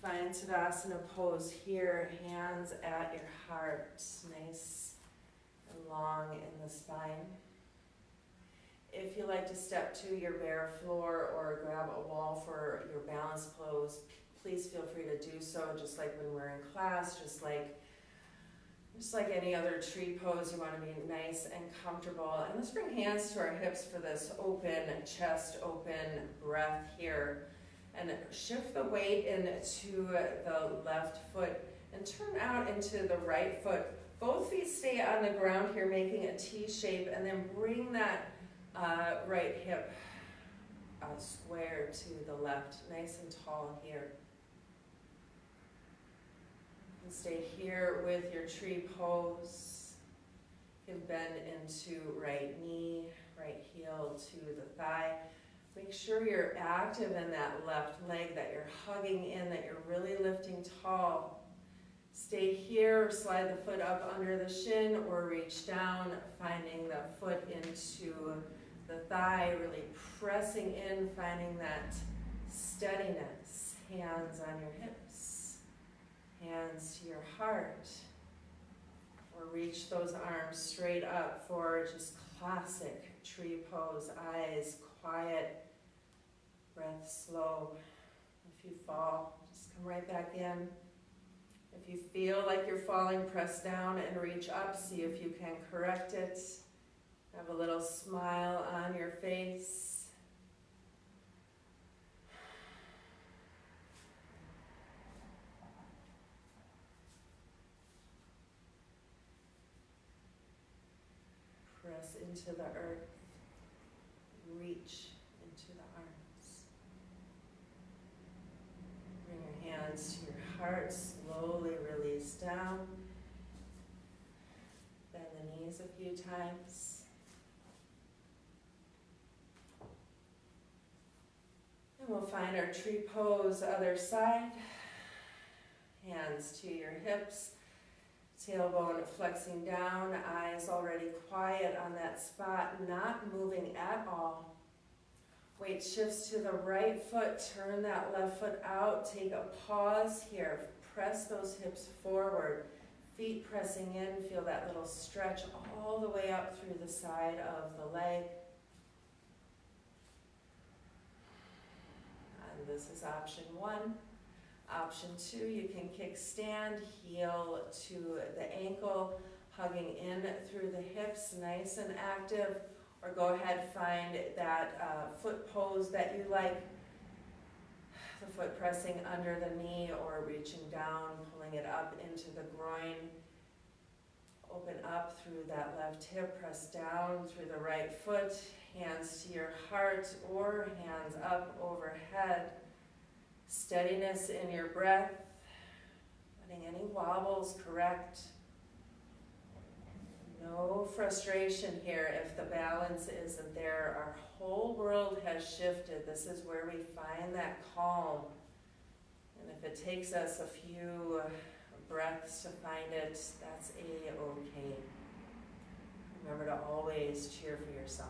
Find Savasana pose here, hands at your heart, nice and long in the spine. If you like to step to your bare floor or grab a wall for your balance pose, please feel free to do so, just like when we're in class, just like any other tree pose. You want to be nice and comfortable. And let's bring hands to our hips for this open, chest open breath here. And shift the weight into the left foot and turn out into the right foot. Both feet stay on the ground here, making a T shape, and then bring that right hip square to the left, nice and tall here. And stay here with your tree pose. You can bend into right knee, right heel to the thigh. Make sure you're active in that left leg, that you're hugging in, that you're really lifting tall. Stay here, slide the foot up under the shin or reach down, finding the foot into the thigh, really pressing in, finding that steadiness. Hands on your hips, hands to your heart, or reach those arms straight up for just classic tree pose. Eyes quiet. Breath slow. If you fall, just come right back in. If you feel like you're falling, press down and reach up. See if you can correct it. Have a little smile on your face. Press into the earth. Reach into the arms. Bring your hands to your heart. Slowly release down. Bend the knees a few times. And we'll find our tree pose, other side. Hands to your hips. Tailbone flexing down, eyes already quiet on that spot, not moving at all. Weight shifts to the right foot, turn that left foot out, take a pause here. press those hips forward. Feet pressing in, feel that little stretch all the way up through the side of the leg. And this is option 1. Option 2, you can kickstand, heel to the ankle, hugging in through the hips, nice and active. Or go ahead, find that foot pose that you like. The foot pressing under the knee or reaching down, pulling it up into the groin. Open up through that left hip, press down through the right foot, hands to your heart or hands up overhead. Steadiness in your breath, letting any wobbles correct. No frustration here if the balance isn't there. Our whole world has shifted. This is where we find that calm. And if it takes us a few breaths to find it, that's a-okay. Remember to always cheer for yourself.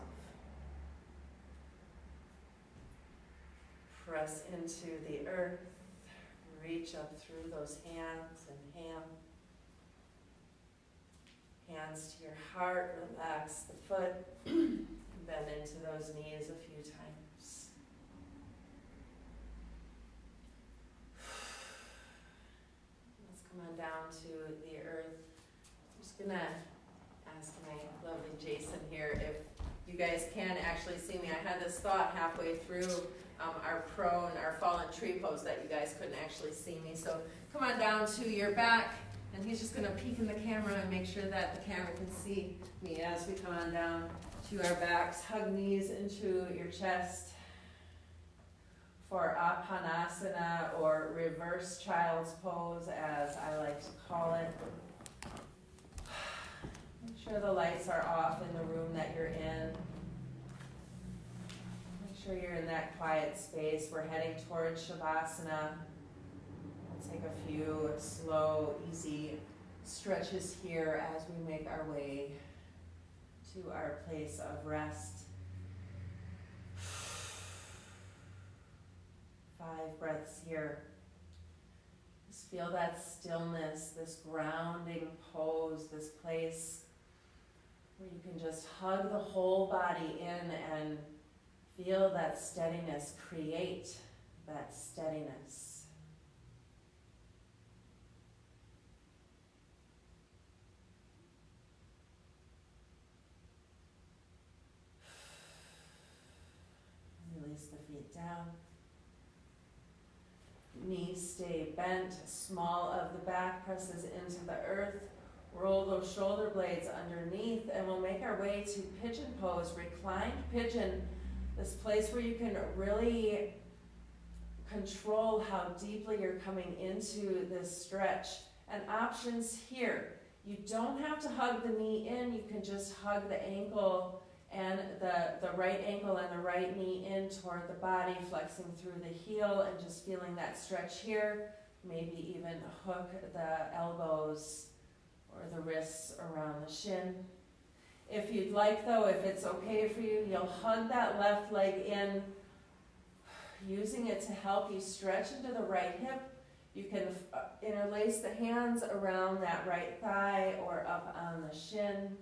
Press into the earth. Reach up through those hands and hands to your heart, relax the foot, bend into those knees a few times. Let's come on down to the earth. I'm just gonna ask my lovely Jason here if you guys can actually see me. I had this thought halfway through our prone, our fallen tree pose that you guys couldn't actually see me. So come on down to your back. And he's just going to peek in the camera and make sure that the camera can see me as we come on down to our backs. Hug knees into your chest for Apanasana, or reverse child's pose as I like to call it. Make sure the lights are off in the room that you're in. Make sure you're in that quiet space. We're heading towards Savasana. Take a few slow, easy stretches here as we make our way to our place of rest. 5 breaths here. Just feel that stillness, this grounding pose, this place where you can just hug the whole body in and feel that steadiness, create that steadiness. Release the feet down. Knees stay bent. Small of the back presses into the earth. Roll those shoulder blades underneath, and we'll make our way to pigeon pose, reclined pigeon. This place where you can really control how deeply you're coming into this stretch. And options here. You don't have to hug the knee in. You can just hug the ankle and the right ankle and the right knee in toward the body, flexing through the heel and just feeling that stretch here. Maybe even hook the elbows or the wrists around the shin. If you'd like though, if it's okay for you, you'll hug that left leg in, using it to help you stretch into the right hip. You can interlace the hands around that right thigh or up on the shin.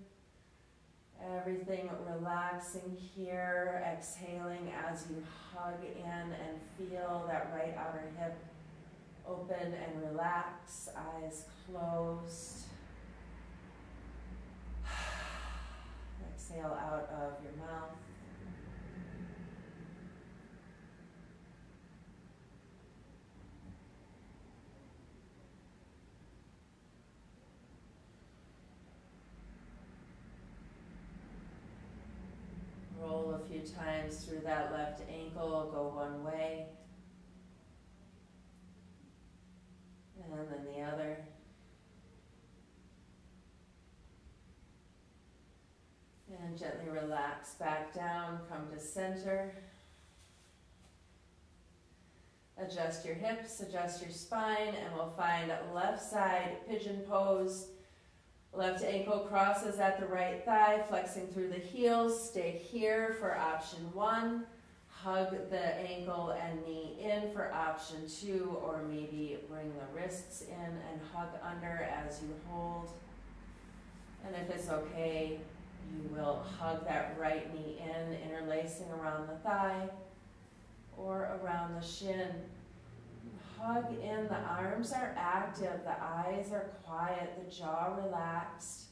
Everything relaxing here, exhaling as you hug in and feel that right outer hip open and relax, eyes closed. Exhale out of your mouth. Roll a few times through that left ankle, go one way, and then the other. And gently relax back down, come to center. Adjust your hips, adjust your spine, and we'll find left side pigeon pose. Left ankle crosses at the right thigh, flexing through the heels. Stay here for option 1. hug the ankle and knee in for option 2, or maybe bring the wrists in and hug under as you hold. And if it's okay, you will hug that right knee in, interlacing around the thigh or around the shin. Hug in, the arms are active, the eyes are quiet, the jaw relaxed.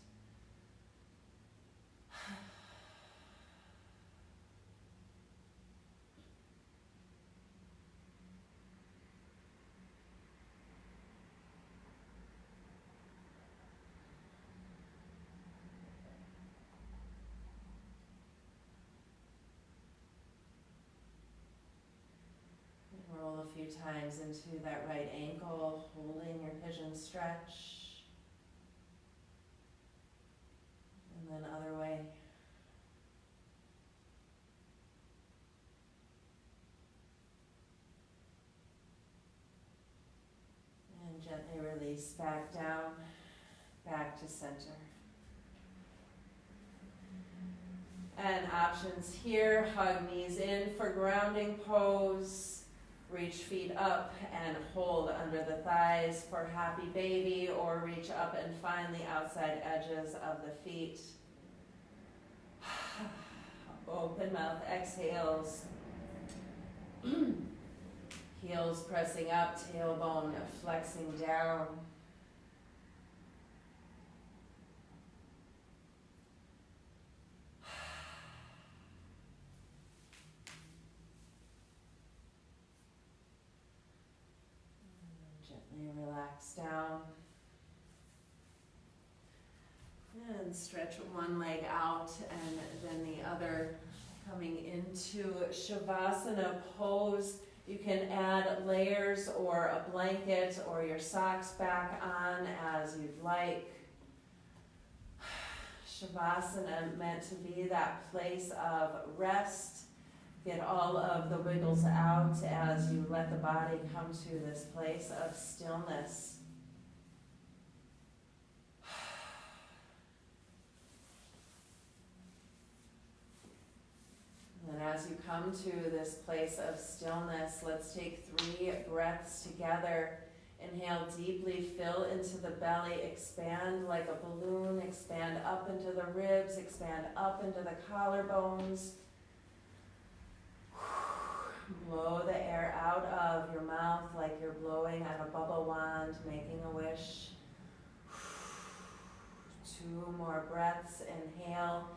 Roll a few times into that right ankle, holding your pigeon stretch. And then other way. And gently release back down, back to center. And options here, hug knees in for grounding pose. Reach feet up and hold under the thighs for happy baby, or reach up and find the outside edges of the feet. Open mouth exhales. Heels pressing up, tailbone flexing down. Relax down. And stretch one leg out and then the other, coming into Savasana pose. You can add layers or a blanket or your socks back on as you'd like. Savasana meant to be that place of rest. Get all of the wiggles out as you let the body come to this place of stillness. And as you come to this place of stillness, let's take 3 breaths together. Inhale deeply, fill into the belly, expand like a balloon, expand up into the ribs, expand up into the collarbones. Blow the air out of your mouth like you're blowing on a bubble wand, making a wish. 2 more breaths. Inhale,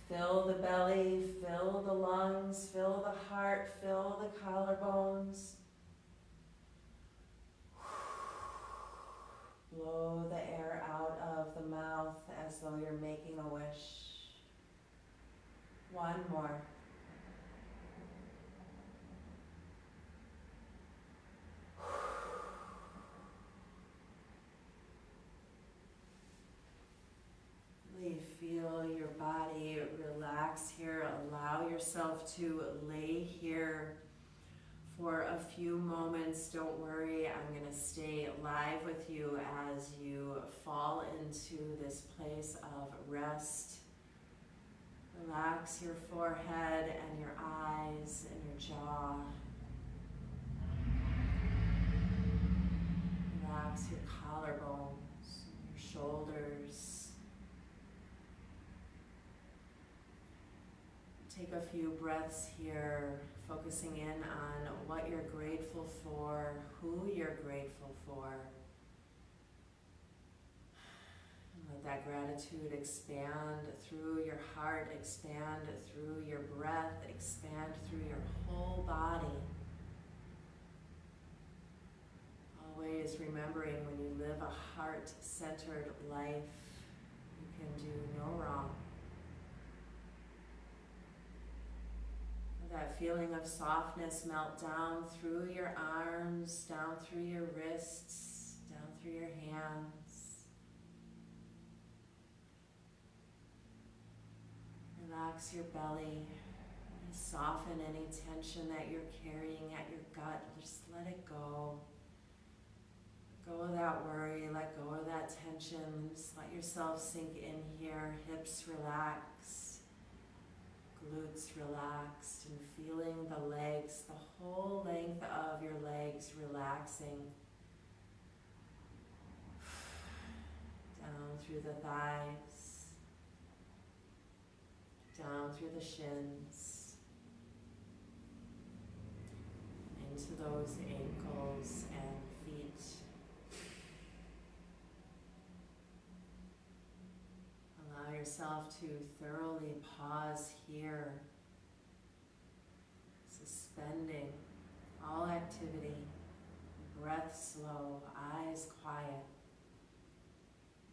fill the belly, fill the lungs, fill the heart, fill the collarbones. Blow the air out of the mouth as though you're making a wish. 1 more. Feel your body relax here. Allow yourself to lay here for a few moments. Don't worry, I'm going to stay live with you as you fall into this place of rest. Relax your forehead and your eyes and your jaw. Relax your collarbones, your shoulders. Take a few breaths here, focusing in on what you're grateful for, who you're grateful for. And let that gratitude expand through your heart, expand through your breath, expand through your whole body. Always remembering, when you live a heart-centered life, you can do no wrong. That feeling of softness melt down through your arms, down through your wrists, down through your hands. Relax your belly. Soften any tension that you're carrying at your gut. Just let it go. Let go of that worry. Let go of that tension. Just let yourself sink in here. Hips relax. glutes relaxed, and feeling the legs, the whole length of your legs relaxing. Down through the thighs, down through the shins, into those ankles and feet. Allow yourself to thoroughly pause here, suspending all activity, breath slow, eyes quiet.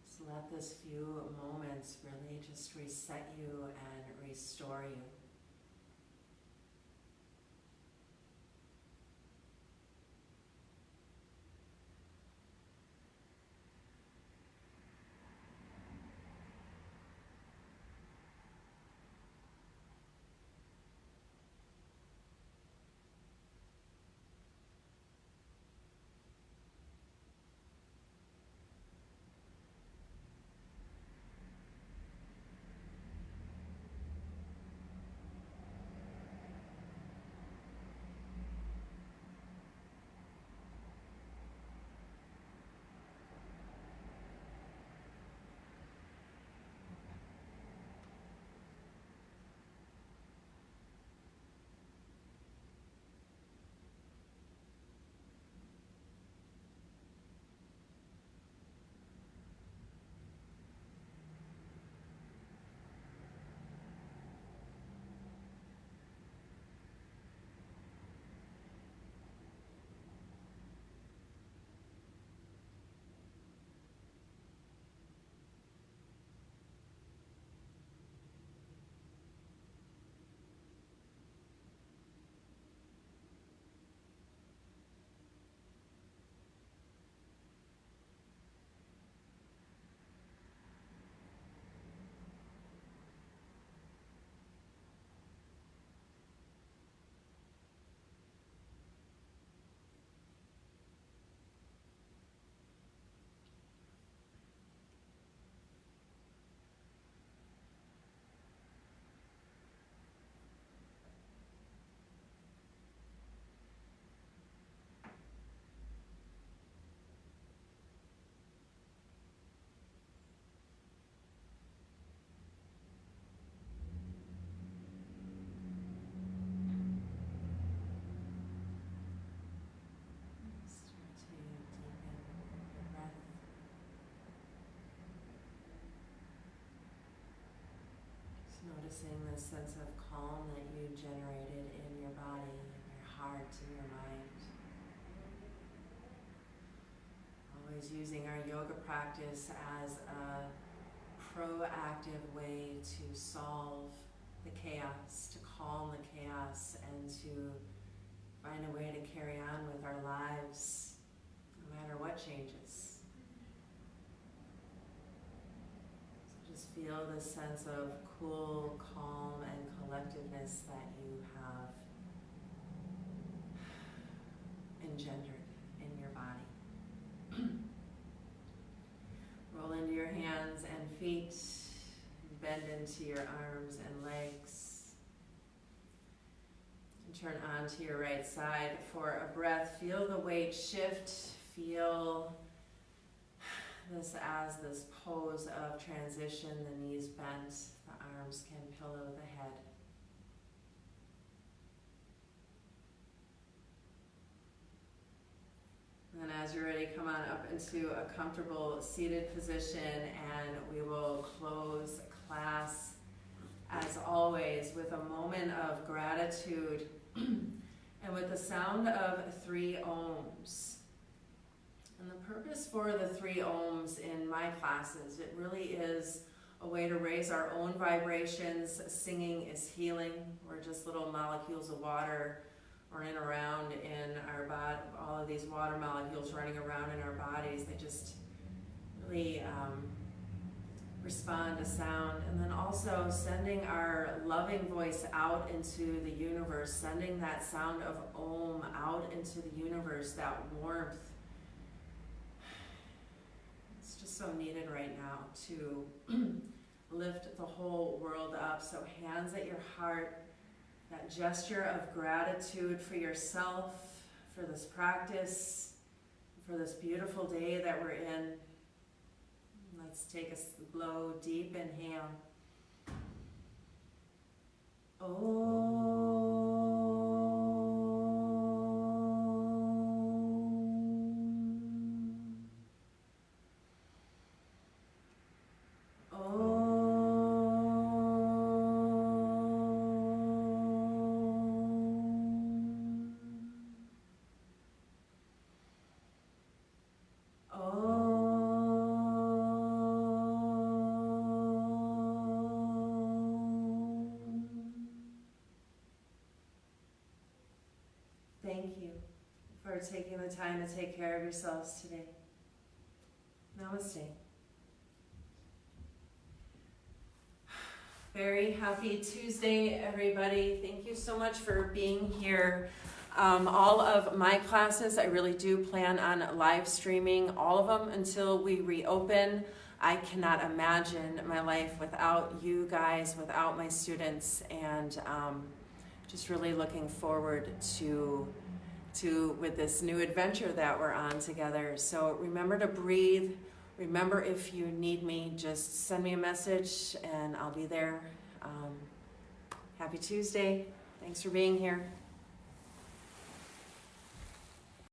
Just let this few moments really just reset you and restore you. Noticing this sense of calm that you generated in your body, in your heart, in your mind. Always using our yoga practice as a proactive way to solve the chaos, to calm the chaos, and to find a way to carry on with our lives, no matter what changes. Just feel this sense of cool, calm, and collectiveness that you have engendered in your body. Roll into your hands and feet, bend into your arms and legs. And turn onto your right side for a breath. Feel the weight shift, feel this as this pose of transition, the knees bent, the arms can pillow the head. And then as you're ready, come on up into a comfortable seated position, and we will close class as always with a moment of gratitude and with the sound of 3 ohms. And the purpose for the 3 ohms in my classes, it really is a way to raise our own vibrations. Singing is healing. We're just little molecules of water running around in our body. All of these water molecules running around in our bodies, they just really respond to sound. And then also sending our loving voice out into the universe, sending that sound of Om out into the universe, that warmth. It's just so needed right now to lift the whole world up. So hands at your heart, that gesture of gratitude for yourself, for this practice, for this beautiful day that we're in. Let's take a slow, deep inhale. Thank you for taking the time to take care of yourselves today. Namaste. Very happy Tuesday, everybody. Thank you so much for being here. All of my classes, I really do plan on live streaming all of them until we reopen. I cannot imagine my life without you guys, without my students, and just really looking forward to with this new adventure that we're on together. So remember to breathe. Remember, if you need me, just send me a message and I'll be there. Happy Tuesday. Thanks for being here.